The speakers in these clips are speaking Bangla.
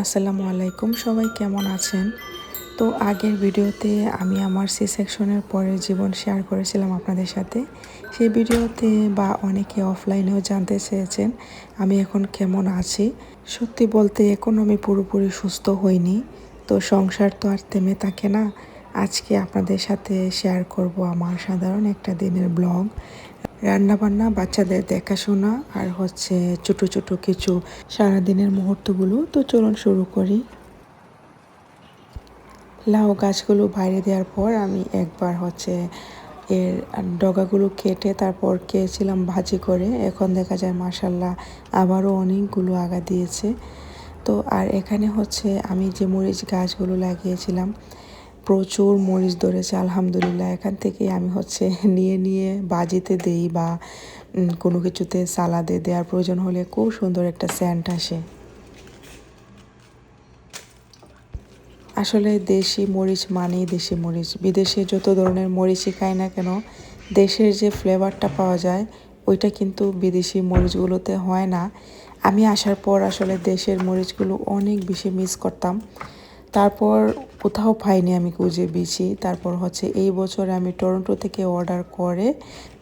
আসসালামু আলাইকুম, সবাই কেমন আছেন? তো আগের ভিডিওতে আমি আমার সি সেকশনের পরের জীবন শেয়ার করেছিলাম আপনাদের সাথে। সেই ভিডিওতে বা অনেকে অফলাইনেও জানতে চেয়েছেন আমি এখন কেমন আছি। সত্যি বলতে এখন আমি পুরোপুরি সুস্থ হইনি। তো সংসার তো আর থেমে থাকে না। আজকে আপনাদের সাথে শেয়ার করব আমার সাধারণ একটা দিনের ব্লগ। রান্নাবান্না, বাচ্চাদের দেখাশোনা আর হচ্ছে ছোট ছোট কিছু সারাদিনের মুহূর্তগুলো। তো চলুন শুরু করি। লাউ গাছগুলো বাইরে দেওয়ার পর আমি একবার হচ্ছে এর ডগাগুলো কেটে তারপর খেয়েছিলাম ভাজি করে। এখন দেখা যায় মাশাল্লাহ আবারও অনেকগুলো আগা দিয়েছে। তো আর এখানে হচ্ছে আমি যে মরিচ গাছগুলো লাগিয়েছিলাম, প্রচুর মরিচ ধরেছে আলহামদুলিল্লাহ। এখান থেকে আমি হচ্ছে নিয়ে নিয়ে বাজিতে দেই বা কোনো কিছুতে সালাদে দেওয়ার প্রয়োজন হলে খুব সুন্দর একটা সেন্ট আসে। আসলে দেশি মরিচ মানেই দেশি মরিচ। বিদেশে যত ধরনের মরিচই খাই না কেন, দেশের যে ফ্লেভারটা পাওয়া যায় ওইটা কিন্তু বিদেশি মরিচগুলোতে হয় না। আমি আসার পর আসলে দেশের মরিচগুলো অনেক বেশি মিস করতাম। তারপর কোথাও পাইনি আমি খুঁজে বেশি। তারপর হচ্ছে এই বছর আমি টরন্টো থেকে অর্ডার করে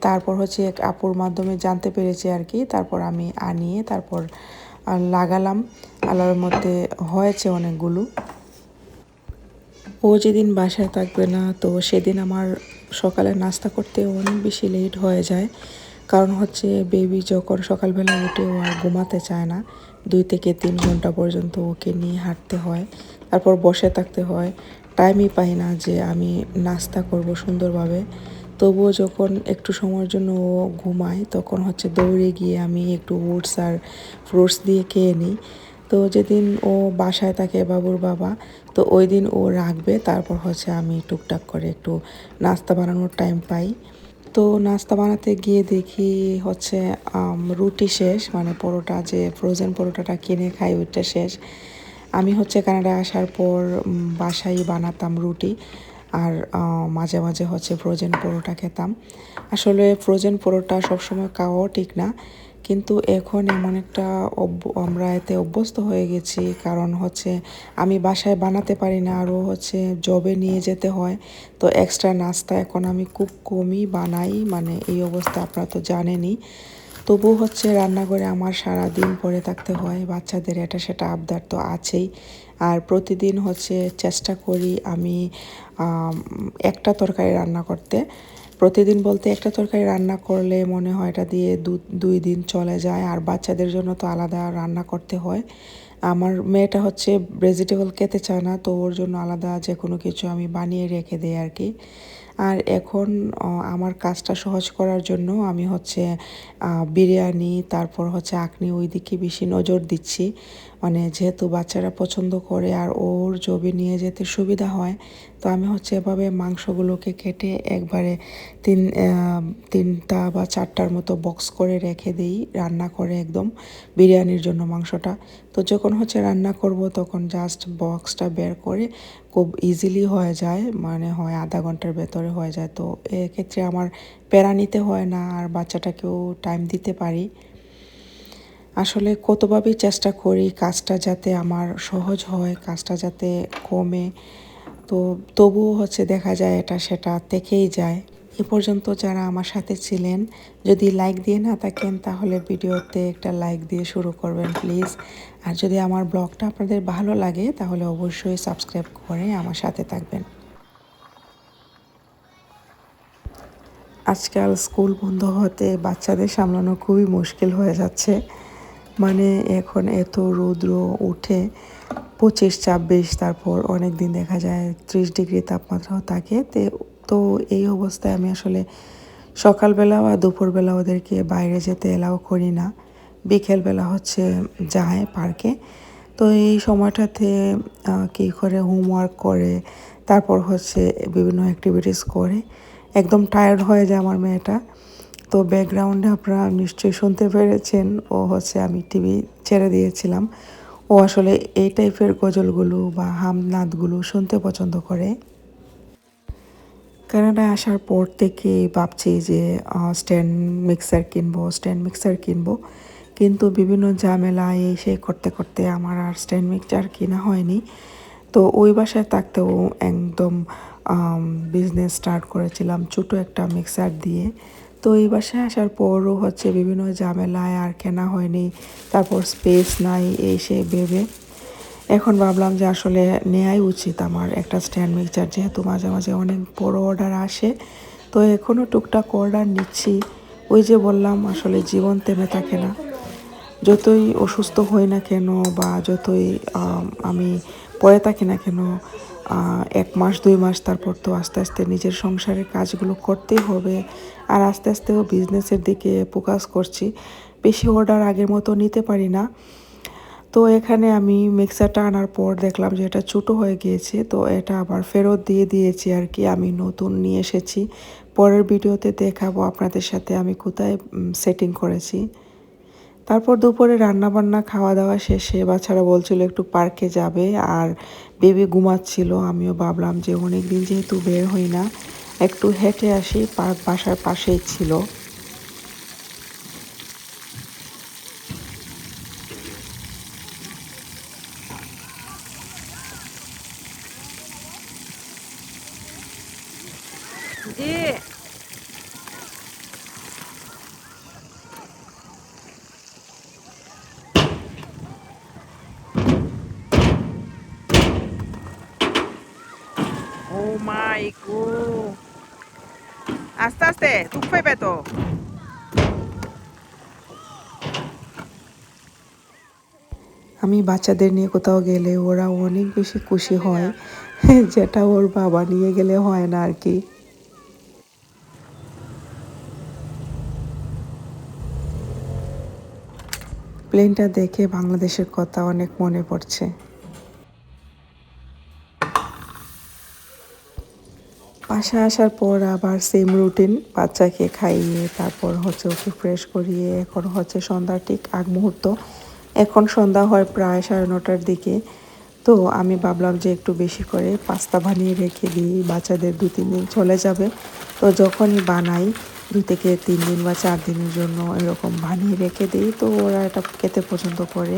তারপর হচ্ছে এক আপুর মাধ্যমে জানতে পেরেছি আর কি। তারপর আমি আনিয়ে তারপর লাগালাম। আল্লাহর মধ্যে হয়েছে অনেকগুলো। ও যেদিন বাসায় থাকবে না তো সেদিন আমার সকালে নাস্তা করতে অনেক বেশি লেট হয়ে যায়। কারণ হচ্ছে বেবি যখন সকালবেলা উঠে ও আর ঘুমাতে চায় না, 2 থেকে 3 ঘন্টা পর্যন্ত ওকে নিয়ে হাঁটতে হয়, তারপর বসে থাকতে হয়। টাইমই পাই না যে আমি নাস্তা করব সুন্দরভাবে। তবুও যখন একটু সময়ের জন্য ও ঘুমায় তখন হচ্ছে দৌড়ে গিয়ে আমি একটু ওটস আর ফ্রুটস দিয়ে খেয়ে নিই। তো যেদিন ও বাসায় থাকে বাবুর বাবা, তো ওই দিন ও রাখবে, তারপর হচ্ছে আমি টুকটাক করে একটু নাস্তা বানানোর টাইম পাই। তো নাস্তা বানাতে গিয়ে দেখি হচ্ছে রুটি শেষ, মানে পরোটা, যে ফ্রোজেন পরোটাটা কিনে খাই ওইটা শেষ। আমি হচ্ছে কানাডায় আসার পর বাসায় বানাতাম রুটি আর মাঝে মাঝে হচ্ছে ফ্রোজেন পরোটা খেতাম। আসলে ফ্রোজেন পরোটা সবসময় খাওয়াও ঠিক না, কিন্তু এখন এমন একটা আমরা এতে অভ্যস্ত হয়ে গেছি। কারণ হচ্ছে আমি বাসায় বানাতে পারি না, আরও হচ্ছে জবে নিয়ে যেতে হয়। তো এক্সট্রা নাস্তা এখন আমি খুব কমই বানাই, মানে এই অবস্থা আপনারা তো জানেনই। তবু হচ্ছে রান্নাঘরে আমার সারা দিন পড়ে থাকতে হয়, বাচ্চাদের এটা সেটা আবদার তো আছেই। আর প্রতিদিন হচ্ছে চেষ্টা করি আমি একটা তরকারি রান্না করতে। প্রতিদিন বলতে একটা তরকারি রান্না করলে মনে হয় এটা দিয়ে 2 দিন চলে যায়। আর বাচ্চাদের জন্য তো আলাদা রান্না করতে হয়। আমার মেয়েটা হচ্ছে ভেজিটেবল খেতে চায় না, তো ওর জন্য আলাদা যে কোনো কিছু আমি বানিয়ে রেখে দিই আর কি। আর এখন আমার কাজটা সহজ করার জন্য আমি হচ্ছে বিরিয়ানি, তারপর হচ্ছে আঁকনি, ওই দিকে বেশি নজর দিচ্ছি। মানে যেহেতু বাচ্চারা পছন্দ করে আর ওর জবে নিয়ে যেতে সুবিধা হয়, তো আমি হচ্ছে এভাবে মাংসগুলোকে কেটে একবারে 3টা বা 4টার মতো বক্স করে রেখে দিই, রান্না করে একদম বিরিয়ানির জন্য মাংসটা। তো যখন হচ্ছে রান্না করব তখন জাস্ট বক্সটা বের করে খুব ইজিলি হয়ে যায়, মানে হয় আধা ঘন্টার ভেতরে হয়ে যায়। তো এক্ষেত্রে আমার প্যারা নিতে হয় না আর বাচ্চাটাকেও টাইম দিতে পারি। আসলে কতভাবেই চেষ্টা করি কাজটা যাতে আমার সহজ হয়, কাজটা যাতে কমে। তো তবুও হচ্ছে দেখা যায় এটা সেটা থেকেই যায়। এ পর্যন্ত যারা আমার সাথে ছিলেন, যদি লাইক দিয়ে না থাকেন তাহলে ভিডিওতে একটা লাইক দিয়ে শুরু করবেন প্লিজ। আর যদি আমার ব্লগটা আপনাদের ভালো লাগে তাহলে অবশ্যই সাবস্ক্রাইব করে আমার সাথে থাকবেন। আজকাল স্কুল বন্ধ হতে বাচ্চাদের সামলানো খুবই মুশকিল হয়ে যাচ্ছে। মানে এখন এত রৌদ্র উঠে 25-26, তারপর অনেক দিন দেখা যায় 30 ডিগ্রি তাপমাত্রাও থাকে। তো এই অবস্থায় আমি আসলে সকালবেলা বা দুপুরবেলা ওদেরকে বাইরে যেতে এলাও করি না। বিকেলবেলা হচ্ছে যায় পার্কে। তো এই সময়টাতে কী করে হোমওয়ার্ক করে, তারপর হচ্ছে বিভিন্ন অ্যাক্টিভিটিস করে, একদম টায়ার্ড হয়ে যায় আমার মেয়েটা। তো ব্যাকগ্রাউন্ডে আপনারা নিশ্চয়ই শুনতে পেরেছেন, ও হচ্ছে আমি টিভি ছেড়ে দিয়েছিলাম। ও আসলে এই টাইপের গজলগুলো বা হামনাদগুলো শুনতে পছন্দ করে। কানাডায় আসার পর থেকেই ভাবছি যে স্ট্যান্ড মিক্সার কিনবো। কিন্তু বিভিন্ন ঝামেলা এই সেই করতে করতে আমার আর স্ট্যান্ড মিক্সচার কিনা হয়নি। তো ওই বাসায় থাকতেও একদম বিজনেস স্টার্ট করেছিলাম ছোটো একটা মিক্সার দিয়ে। তো এই বাসায় আসার পরও হচ্ছে বিভিন্ন ঝামেলায় আর কেনা হয়নি, তারপর স্পেস নাই এই সেই ভেবে এখন ভাবলাম যে আসলে নেওয়াই উচিত আমার একটা স্ট্যান্ড মিক্সচার, যেহেতু মাঝে মাঝে অনেক বড় অর্ডার আসে। তো এখনও টুকটাক অর্ডার নিচ্ছি। ওই যে বললাম আসলে জীবন থেমে থাকে না, যতই অসুস্থ হই না কেন বা যতই আমি পড়ে থাকি না কেন, 1 মাস 2 মাস তারপর তো আস্তে আস্তে নিজের সংসারের কাজগুলো করতেই হবে। আর আস্তে আস্তেও বিজনেসের দিকে ফোকাস করছি, বেশি অর্ডার আগের মতো নিতে পারি না। তো এখানে আমি মিক্সারটা আনার পর দেখলাম যে এটা ছোটো হয়ে গিয়েছে, তো এটা আবার ফেরত দিয়ে দিয়েছি আর কি, আমি নতুন নিয়ে এসেছি। পরের ভিডিওতে দেখাবো আপনাদের সাথে আমি কোথায় সেটিং করেছি। তারপর দুপুরে রান্নাবান্না খাওয়া দাওয়া শেষে বাচ্চারা বলছিল একটু পার্কে যাবে, আর বেবি ঘুমাচ্ছিল। আমিও ভাবলাম যে অনেক দিন যেহেতু বের হই না, একটু হেঁটে আসি, পার্ক বাসার পাশেই ছিল। জি। ও মাই গো, আস্তে আস্তে দুঃখ পাইবে তো। আমি বাচ্চাদের নিয়ে কোথাও গেলে ওরা অনেক বেশি খুশি হয়, যেটা ওর বাবা নিয়ে গেলে হয় না আর কি। প্লেনটা দেখে বাংলাদেশের কথা অনেক মনে পড়ছে। বাসায় আসার পর আবার সেম রুটিন, বাচ্চাকে খাইয়ে তারপর হচ্ছে ওকে ফ্রেশ করিয়ে এখন হচ্ছে সন্ধ্যার ঠিক আগ মুহূর্ত। এখন সন্ধ্যা হয় প্রায় 9:30টার দিকে। তো আমি ভাবলাম যে একটু বেশি করে পাস্তা বানিয়ে রেখে দিই, বাচ্চাদের 2-3 দিন চলে যাবে। তো যখনই বানাই 2 থেকে 3 দিন বা 4 দিনের জন্য এরকম বানিয়ে রেখে দিই, তো ওরা এটা খেতে পছন্দ করে।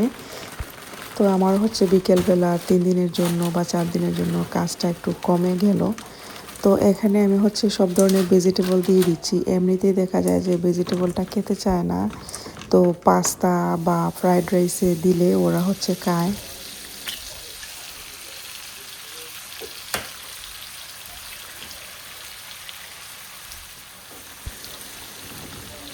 তো আমার হচ্ছে বিকেলবেলা 3 দিনের জন্য বা 4 দিনের জন্য কাজটা একটু কমে গেল। তো এখানে আমি হচ্ছে সব ধরনের ভেজিটেবল দিয়ে দিচ্ছি, এমনিতেই দেখা যায় যে ভেজিটেবলটা খেতে চায় না। তো পাস্তা বা ফ্রাইড রাইসে দিলে ওরা হচ্ছে খায়।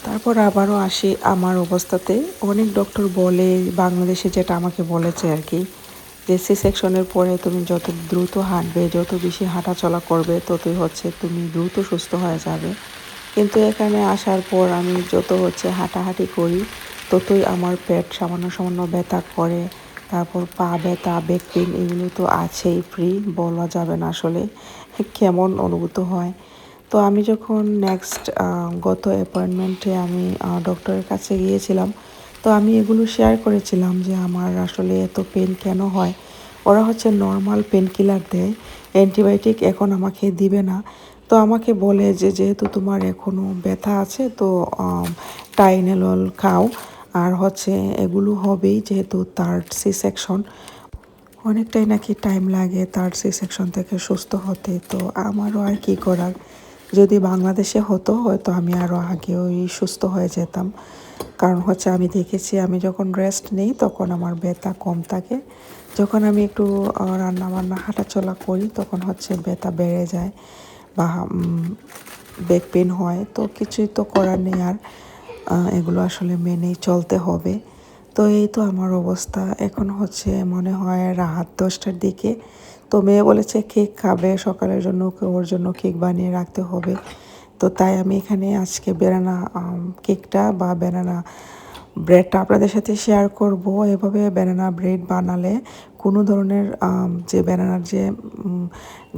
তারপর আবারও আসি আমার অবস্থাতে। অনেক ডক্টর বলে বাংলাদেশে, যেটা আমাকে বলেছে আর কি, যে সি সেকশনের পরে তুমি যত দ্রুত হাঁটবে, যত বেশি হাঁটাচলা করবে, ততই হচ্ছে তুমি দ্রুত সুস্থ হয়ে যাবে। কিন্তু এখানে আসার পর আমি যত হচ্ছে হাঁটাহাঁটি করি, ততই আমার পেট সামান্য সামান্য ব্যথা করে। তারপর পা ব্যথা, ব্যাক পেইন এগুলো তো আছেই, ফ্রি বলা যাবে না আসলে কেমন অনুভূত হয়। তো আমি যখন নেক্সট গত অ্যাপয়েন্টমেন্টে আমি ডক্টরের কাছে গিয়েছিলাম, তো আমি এগুলো শেয়ার করেছিলাম যে আমার আসলে এত পেন কেন হয়। ওরা হচ্ছে নর্মাল পেন কিলার দেয়, অ্যান্টিবায়োটিক এখন আমাকে দিবে না। তো আমাকে বলে যে যেহেতু তোমার এখনও ব্যথা আছে, তো টাইনেলল খাও। আর হচ্ছে এগুলো হবেই, যেহেতু থার্ড সি সেকশন, অনেকটাই নাকি টাইম লাগে থার্ড সি সেকশন থেকে সুস্থ হতে। তো আমারও আর কি করার, যদি বাংলাদেশে হতো হয়তো আমি আরও আগেই সুস্থ হয়ে যেতাম। কারণ হচ্ছে আমি দেখেছি আমি যখন রেস্ট নিই তখন আমার ব্যথা কম থাকে, যখন আমি একটু রান্নাবান্না হাঁটাচলা করি তখন হচ্ছে ব্যথা বেড়ে যায় বা ব্যাক পেন হয়। তো কিছুই তো করার নেই, আর এগুলো আসলে মেনেই চলতে হবে। তো এই তো আমার অবস্থা এখন হচ্ছে মনে হয় রাত 10টার দিকে। তো মেয়ে বলেছে কেক খাবে, সকালের জন্য ওর জন্য কেক বানিয়ে রাখতে হবে। তো তাই আমি এখানে আজকে বেনানা কেকটা বা বেনানা ব্রেডটা আপনাদের সাথে শেয়ার করব। এভাবে বেনানা ব্রেড বানালে কোনো ধরনের যে বেনানার যে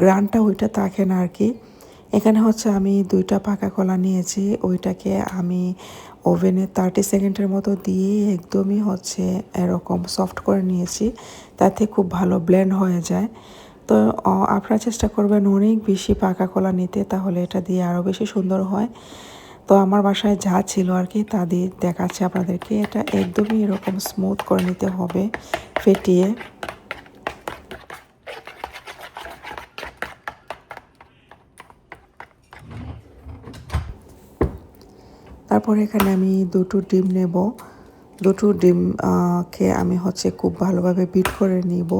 গ্রানটা ওইটা থাকে না আর কি। এখানে হচ্ছে আমি 2টা পাকা কলা নিয়েছি, ওইটাকে আমি ওভেনে 30 সেকেন্ডের মতো দিয়ে একদমই হচ্ছে এরকম সফট করে নিয়েছি, তাতে খুব ভালো ব্লেন্ড হয়ে যায়। তো আপনারা চেষ্টা করবেন অনেক বেশি পাকা কলা নিতে, তাহলে এটা দিয়ে আরও বেশি সুন্দর হয়। তো আমার বাসায় যা ছিল আর কি তা দিয়ে দেখাচ্ছে আপনাদেরকে। এটা একদমই এরকম স্মুথ করে নিতে হবে ফেটিয়ে। তারপর এখানে আমি দুটো ডিম নেব। দুটো ডিম কে আমি হচ্ছে খুব ভালোভাবে বিট করে নিব।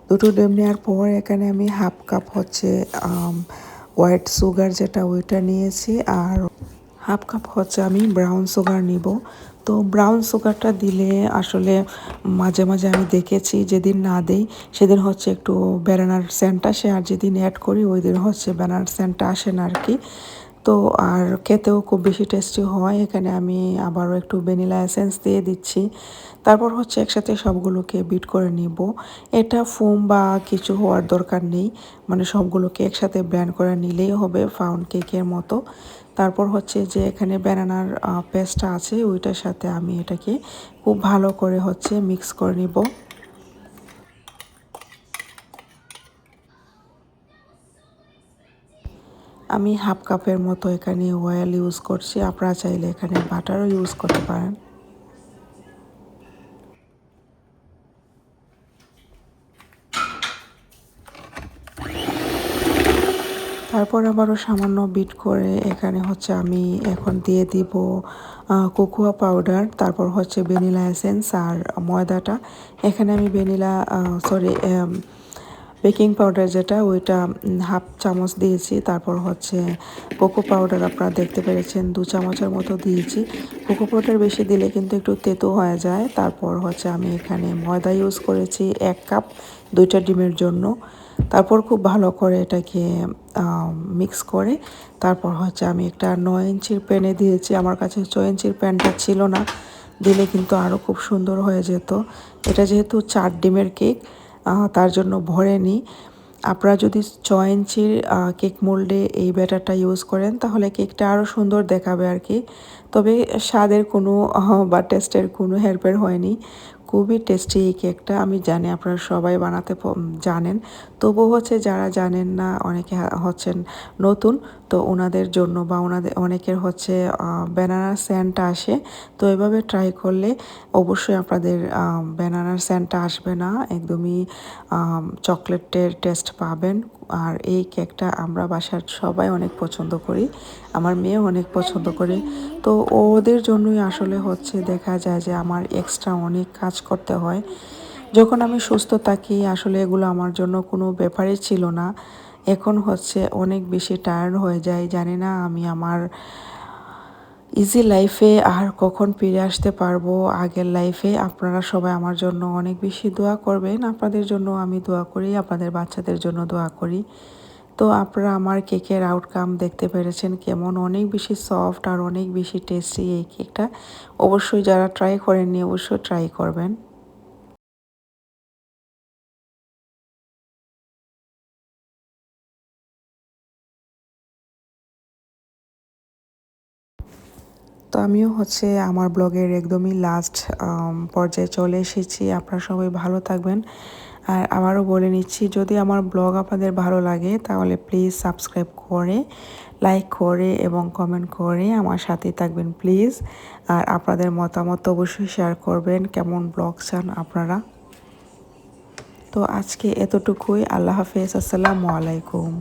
দুটো ডিম নেওয়ার পর এখানে আমি হাফ কাপ হচ্ছে হোয়াইট সুগার যেটা ওইটা নিয়েছি, আর হাফ কাপ হচ্ছে আমি ব্রাউন সুগার নিব। তো ব্রাউন সুগারটা দিলে আসলে মাঝে মাঝে আমি দেখেছি যেদিন না দেই সেদিন হচ্ছে একটু ব্যানানার সেন্ট আসে, আর যেদিন অ্যাড করি ওই দিন হচ্ছে ব্যানানার সেন্টটা আসে না আর কি। তো আর খেতেও খুব বেশি টেস্টি হয়। এখানে আমি আবারও একটু ভ্যানিলা এসেন্স দিয়ে দিচ্ছি। তারপর হচ্ছে একসাথে সবগুলোকে বিট করে নিব। এটা ফোম বা কিছু হওয়ার দরকার নেই, মানে সবগুলোকে একসাথে ব্লেন্ড করে নিলেই হবে পাউন্ড কেকের মতো। তারপর হচ্ছে যে এখানে ব্যানানার পেস্টটা আছে ওইটার সাথে আমি এটাকে খুব ভালো করে হচ্ছে মিক্স করে নিব। আমি হাফ কাপের মতো এখানে অয়েল ইউজ করছি, আপনারা চাইলে এখানে বাটারও ইউজ করতে পারেন। তারপর আবারও সামান্য বিট করে এখানে হচ্ছে আমি এখন দিয়ে দিব কোকোয়া পাউডার, তারপর হচ্ছে ভ্যানিলা এসেন্স আর ময়দাটা। এখানে আমি বেকিং পাউডার যেটা ওইটা হাফ চামচ দিয়েছি। তারপর হচ্ছে কোকো পাউডার আপনারা দেখতে পেরেছেন 2 চামচের মতো দিয়েছি। কোকো পাউডার বেশি দিলে কিন্তু একটু তেতো হয়ে যায়। তারপর হচ্ছে আমি এখানে ময়দা ইউজ করেছি 1 কাপ 2টা ডিমের জন্য। তারপর খুব ভালো করে এটাকে মিক্স করে তারপর হচ্ছে আমি একটা 9 ইঞ্চির প্যানে দিয়েছি। আমার কাছে 6 ইঞ্চির প্যানটা ছিল না, দিলে কিন্তু আরও খুব সুন্দর হয়ে যেত। এটা যেহেতু 4 ডিমের কেক তার জন্য ভরে নিই। আপনারা যদি 6 ইঞ্চির কেক মোল্ডে এই ব্যাটারটা ইউজ করেন তাহলে কেকটা আরও সুন্দর দেখাবে আর কি। তবে স্বাদের কোনো বা টেস্টের কোনো হেরফের হয়নি। খুবই টেস্টি এই কেকটা। আমি জানি আপনারা সবাই বানাতে জানেন, তবু হচ্ছে যারা জানেন না অনেকে হচ্ছেন নতুন, তো ওনাদের জন্য বা ওনাদের অনেকের হচ্ছে ব্যানানার স্যান্ডটা আসে। তো এভাবে ট্রাই করলে অবশ্যই আপনাদের ব্যানানার স্যান্ডটা আসবে না, একদমই চকলেটের টেস্ট পাবেন। আর এই কেকটা আমরা বাসার সবাই অনেক পছন্দ করি, আমার মেয়েও অনেক পছন্দ করে। তো ওদের জন্যই আসলে হচ্ছে দেখা যায় যে আমার এক্সট্রা অনেক কাজ করতে হয়। যখন আমি সুস্থ থাকি আসলে এগুলো আমার জন্য কোনো ব্যাপারই ছিল না। এখন হচ্ছে অনেক বেশি টায়ার্ড হয়ে যায়, জানি না আমি আমার ইজি লাইফে আর কখন ফিরে আসতে পারবো আগের লাইফে। আপনারা সবাই আমার জন্য অনেক বেশি দোয়া করবেন, আপনাদের জন্য আমি দোয়া করি, আপনাদের বাচ্চাদের জন্য দোয়া করি। তো আপনারা আমার কেকের আউটকাম দেখতে পেরেছেন কেমন, অনেক বেশি সফট আর অনেক বেশি টেস্টি এই কেকটা। অবশ্যই যারা ট্রাই করেননি অবশ্যই ট্রাই করবেন। তো আমিও হচ্ছে আমার ব্লগের একদমই লাস্ট পর্যায়ে চলে এসেছি। আপনারা সবাই ভালো থাকবেন। আর আবারও বলে নিচ্ছি, যদি আমার ব্লগ আপনাদের ভালো লাগে তাহলে প্লিজ সাবস্ক্রাইব করে, লাইক করে এবং কমেন্ট করে আমার সাথে থাকবেন প্লিজ। আর আপনাদের মতামত অবশ্যই শেয়ার করবেন, কেমন ব্লগ চান আপনারা। তো আজকে এতটুকুই। আল্লাহ হাফেজ, আসসালামু আলাইকুম।